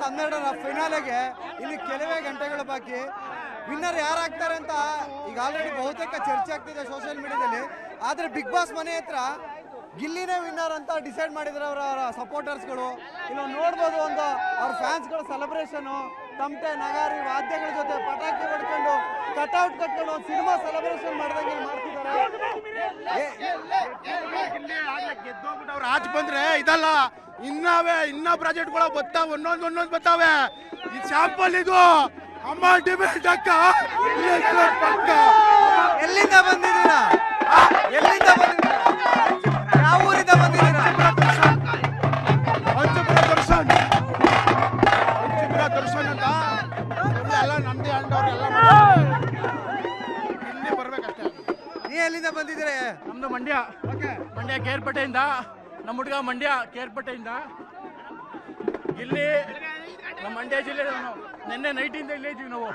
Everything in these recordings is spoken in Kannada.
12ರ ಫೈನಲ್ಗೆ ಇಲ್ಲಿ ಕೆಲವೇ ಗಂಟೆಗಳ ಬಾಕಿ. ವಿನ್ನರ್ ಯಾರಾಗ್ತಾರೆ ಅಂತ ಈಗ ಆಲ್ರೆಡಿ ಬಹುತೇಕ ಚರ್ಚೆ ಆಗ್ತಿದೆ ಸೋಷಿಯಲ್ ಮೀಡಿಯಾದಲ್ಲಿ. ಆದರೆ ಬಿಗ್ ಬಾಸ್ ಮನೆ ಹತ್ರ ಗಿಲ್ಲಿನೇ ವಿನ್ನರ್ ಅಂತ ಡಿಸೈಡ್ ಮಾಡಿದ್ರೆ ಅವರ ಸಪೋರ್ಟರ್ಸ್ಗಳು. ಇಲ್ಲಿ ನೋಡ್ಬೋದು, ಒಂದು ಅವ್ರ ಫ್ಯಾನ್ಸ್ಗಳ ಸೆಲೆಬ್ರೇಷನು, ತಮಟೆ ನಗಾರಿ ವಾದ್ಯಗಳ ಜೊತೆ ಪಟಾಕಿ ಹೊಡ್ಕೊಂಡು ಕಟ್ಔಟ್ ಕಟ್ಕೊಂಡು ಒಂದು ಸಿನಿಮಾ ಸೆಲೆಬ್ರೇಷನ್ ಮಾಡ್ದಂಗೆ ಮಾಡ್ತಿದ್ದಾರೆ. ಗೆದ್ದೋಗ್ಬಿಟ್ಟು ಆಚೆ ಬಂದ್ರೆ ಇದಲ್ಲ, ಇನ್ನ ಪ್ರಾಜೆಕ್ಟ್ಗಳು ಬರ್ತಾವೆ, ಒಂದೊಂದು ಬರ್ತಾವೆ. ಈ ಶಾಂಪಲ್ ಇದು ಅಮ್ಮ ಡಿಬೇಟ್ ಅಕ್ಕ. ಎಲ್ಲಿಂದ ಬಂದಿದ್ದೀರಾ? ಎಲ್ಲಿಂದ ಬಂದಿದ್ದೀರಾ? ಯಾವ ಊರಿಂದ ಬಂದಿದ್ದೀರಾ? ಪಂಚಪುರ ದರ್ಶನ್ ಅಂತ ಎಲ್ಲ ನಮ್ದೇ ಅಂಡವ್ರೆಲ್ಲ ಇಲ್ಲಿ ಬರ್ಬೇಕಷ್ಟೇ. ನೀ ಎಲ್ಲಿಂದ ಬಂದಿದ್ದೀರಾ? ನಮ್ದು ಮಂಡ್ಯ ಕೇರ್ಪೇಟೆಯಿಂದ. ನಮ್ಮ ಹುಡುಗ ಮಂಡ್ಯ ಕೇರ್ಪೇಟೆಯಿಂದ. ಇಲ್ಲಿ ನಮ್ಮ ಮಂಡ್ಯ ಜಿಲ್ಲೆ ನಿನ್ನೆ ನೈಟಿಂದ ಇಲ್ಲೇ ಇದ್ದೀವಿ ನಾವು.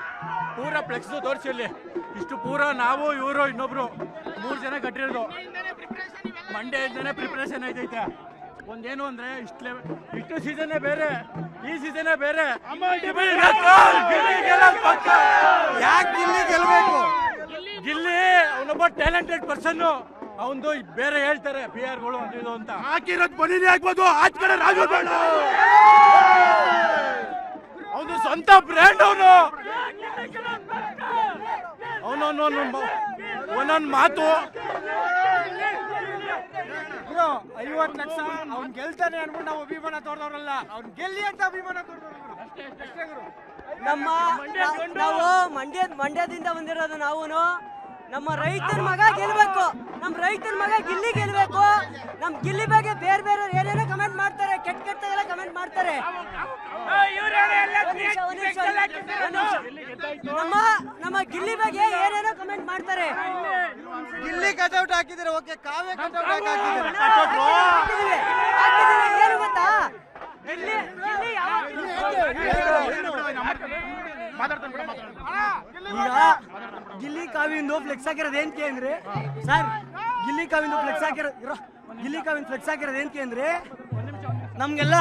ಪೂರ ಫ್ಲೆಕ್ಸ್ ತೋರಿಸಿ ಇಲ್ಲಿ ಇಷ್ಟು ಪೂರ ನಾವು ಇವರು ಇನ್ನೊಬ್ರು 3 ಜನ ಕಟ್ಟಿರೋದು. ಮಂಡ್ಯದಿಂದನೇ ಪ್ರಿಪ್ರೇಷನ್ ಐತೈತೆ. ಒಂದೇನು ಅಂದ್ರೆ ಇಷ್ಟು ಸೀಸನ್ನೇ ಬೇರೆ, ಈ ಸೀಸನ್ನೇ ಬೇರೆ. ಯಾಕೆ ಗಿಲ್ಲಿ ಗೆಲ್ಬೇಕು? ಗಿಲ್ಲಿ ಅವನೊಬ್ಬ ಟ್ಯಾಲೆಂಟೆಡ್ ಪರ್ಸನ್. ಅವನು ಬೇರೆ ಹೇಳ್ತಾರೆ PR ಗಳು ಇದು ಅಂತ. ಹಾಕಿರೋದು ಬನ್ನಿ ಆಗ್ಬೋದು, ಆಚ ಕಡೆ ರಾಜು ಅವನು ಸ್ವಂತ ಬ್ರ್ಯಾಂಡ್. ಒಂದೊಂದು ಮಾತು 50 ಲಕ್ಷ ಅವ್ನು ಗೆಲ್ತಾನೆ ಅನ್ಬಿಟ್ಟು ನಾವು ಅಭಿಮಾನ ತೋರ್ದವ್ರಲ್ಲ, ಅವ್ನು ಗೆಲ್ಲಿ ಅಂತ ಅಭಿಮಾನ ತೋರ್ದವ್ರು. ನಾವು ಮಂಡ್ಯದಿಂದ ಬಂದಿರೋದು. ನಾವು ನಮ್ಮ ರೈತರ ಮಗ ಗೆಲ್ಬೇಕು, ನಮ್ಮ ರೈತರ ಮಗ ಗಿಲ್ಲಿ ಗೆಲ್ಬೇಕು. ನಮ್ ಗಿಲ್ಲಿ ಬಗ್ಗೆ ಬೇರೆ ಏನೇನೋ ಕಮೆಂಟ್ ಮಾಡ್ತಾರೆ, ಕೆಟ್ಟ ಕಮೆಂಟ್ ಮಾಡ್ತಾರೆ. ನಮ್ಮ ಗಿಲ್ಲಿ ಬಗ್ಗೆ ಏನೇನೋ ಕಮೆಂಟ್ ಮಾಡ್ತಾರೆ. ಗಿಲ್ಲಿ ಕಟೌಟ್ ಹಾಕಿದ್ರೆ ಓಕೆ, ಕಾವ್ಯ ಕಟೌಟ್ ಹಾಕಿದ್ರೆ ಏನು ಗೊತ್ತಾ? ಗಿಲ್ಲಿ ಈಗ ಗಿಲ್ಲಿ ಕಾವಿಂದು ಫ್ಲೆಕ್ಸ್ ಹಾಕಿರೋದು ಏನಕ್ಕೆ ಅಂದ್ರೆ ಸರ್, ಗಿಲ್ಲಿ ಕಾವಿಂದು ಫ್ಲೆಕ್ಸ್ ಹಾಕಿರೋದು ಏನಕ್ಕೆ ಅಂದ್ರೆ ನಮ್ಗೆಲ್ಲ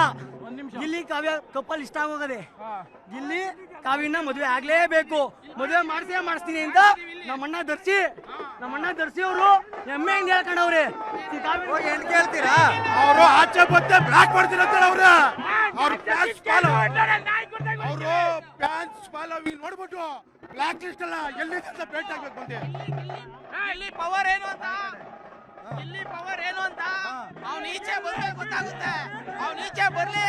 ಗಿಲ್ಲಿ ಕಾವ್ಯ ಕಪ್ಪಲ್ ಇಷ್ಟ ಆಗೋಗದೆ. ಗಿಲ್ಲಿ ಕಾವ್ಯನ ಮದುವೆ ಆಗ್ಲೇಬೇಕು, ಮದುವೆ ಮಾಡಿಸ್ತೀನಿ ಅಂತ ನಮ್ಮಣ್ಣ ದರ್ಶಿ ಅವರು ಹೆಮ್ಮೆಯಿಂದ ಹೇಳ್ಕೊಂಡವ್ರೆ. ಹೆಣ್ ಕೇಳ್ತೀರಾ? ಅವರು ಆಚೆ ಬಂದೆ ಬ್ಲಾಕ್ ಮಾಡ್ತಿರಂತ ಅವ್ರು ಫ್ಯಾನ್ಸ್ ಫಾಲೋ ನೋಡ್ಬಿಟ್ಟು ಬ್ಲಾಕ್ ಲಿಸ್ಟ್ ಅಲ್ಲ ಎಲ್ಲಿ ಭೇಟಿ ಆಗ್ಬೇಕು ಬಂದೆ. ಇಲ್ಲಿ ಪವರ್ ಏನು ಅಂತ ಅವ್ನು ಈಚೆ ಬರ್ಬೇಕು ಗೊತ್ತಾಗುತ್ತೆ. ಅವ್ನು ಈಚೆ ಬರ್ಲಿ,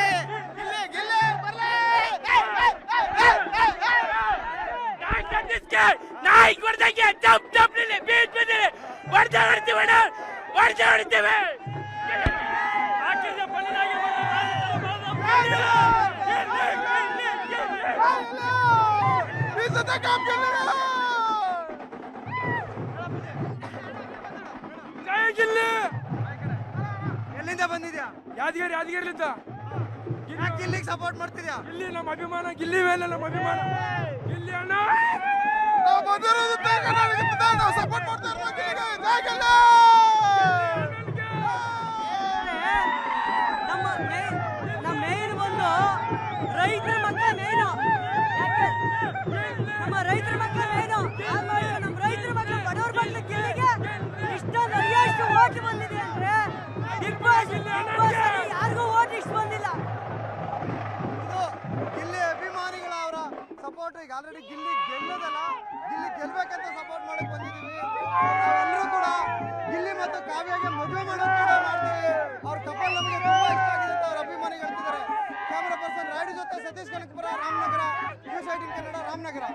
ಗಿಲ್ಲಿ ಬರ್ಲಿ. ನಾಯಿ ಕೊಡ್ದಂಗೆ ಬೀಟ್ ಬಿದ್ದಿರಿ ಹೊಡ್ತೇವೆ. ಎಲ್ಲಿಂದ ಬಂದಿದ್ಯಾ? ಯಾದಗಿರಿಲಿಂದ. ಗಿಲ್ಲಿಗೆ ಸಪೋರ್ಟ್ ಮಾಡ್ತಿದ್ಯಾ? ಗಿಲ್ಲಿ ನಮ್ಮ ಅಭಿಮಾನ, ಗಿಲ್ಲಿ ಮೇಲೆ ನಮ್ಮ ಅಭಿಮಾನ. ಗಿಲ್ಲಿ ಅಣ್ಣ ಸಪೋರ್ಟ್ ಮಾಡ್ತಾರೆ. ನಮ್ಮ ಮೇನ್ ಬಂದು ರೈತರ ಮಕ್ಕಳ ಮೇನು. ನಮ್ಮ ರೈತರ ಮಕ್ಕಳ ಮೇನು. ನಮ್ಮ ರೈತರ ಮಕ್ಕಳು ಬಡವ್ರ ಮಕ್ಕಳು ಗಿಲ್ಲಿಗೆ ಇಷ್ಟೊಂದು ಹೈಯೆಸ್ಟ್ ಓಟ್ ಬಂದಿದೆ ಅಂದ್ರೆ ಬಿಗ್ ಬಾಸ್ ಯಾರಿಗೂ ಓಟ್ ಇಷ್ಟು ಬಂದಿಲ್ಲ. ಇದು ಗಿಲ್ಲಿ ಅಭಿಮಾನಿಗಳ ಅವರ ಸಪೋರ್ಟ್. ಈಗ ಆಲ್ರೆಡಿ ಗಿಲ್ಲಿ ಗೆಲ್ಲೋದಲ್ಲ, ಗಿಲ್ಲಿ ಗೆಲ್ಬೇಕಂತ ಸಪೋರ್ಟ್ ಮಾಡಕ್ ಬಂದಿದ್ದೀವಿ. ನಾವೆಲ್ಲರೂ ಕೂಡ ಗಿಲ್ಲಿ ಮತ್ತು ಕಾವ್ಯಗೆ ಮದುವೆ ಮಾಡೋದು ಕೂಡ ಮಾಡ್ತೀವಿ. ಅವ್ರ ಕಪಲ್ ನಮಗೆ ತುಂಬಾ ಇಷ್ಟ ಆಗಿದೆ ಅಂತ ಅವ್ರ ಅಭಿಮಾನಿಗಳು ಹೇಳ್ತಿದ್ದಾರೆ. ಕ್ಯಾಮರಾ ಪರ್ಸನ್ ರಾಯ್ಡು ಜೊತೆ ಸತೀಶ್ ಕನಕಪುರ, ರಾಮನಗರ, ನ್ಯೂಸ್ 18 ಕನ್ನಡ, ರಾಮನಗರ.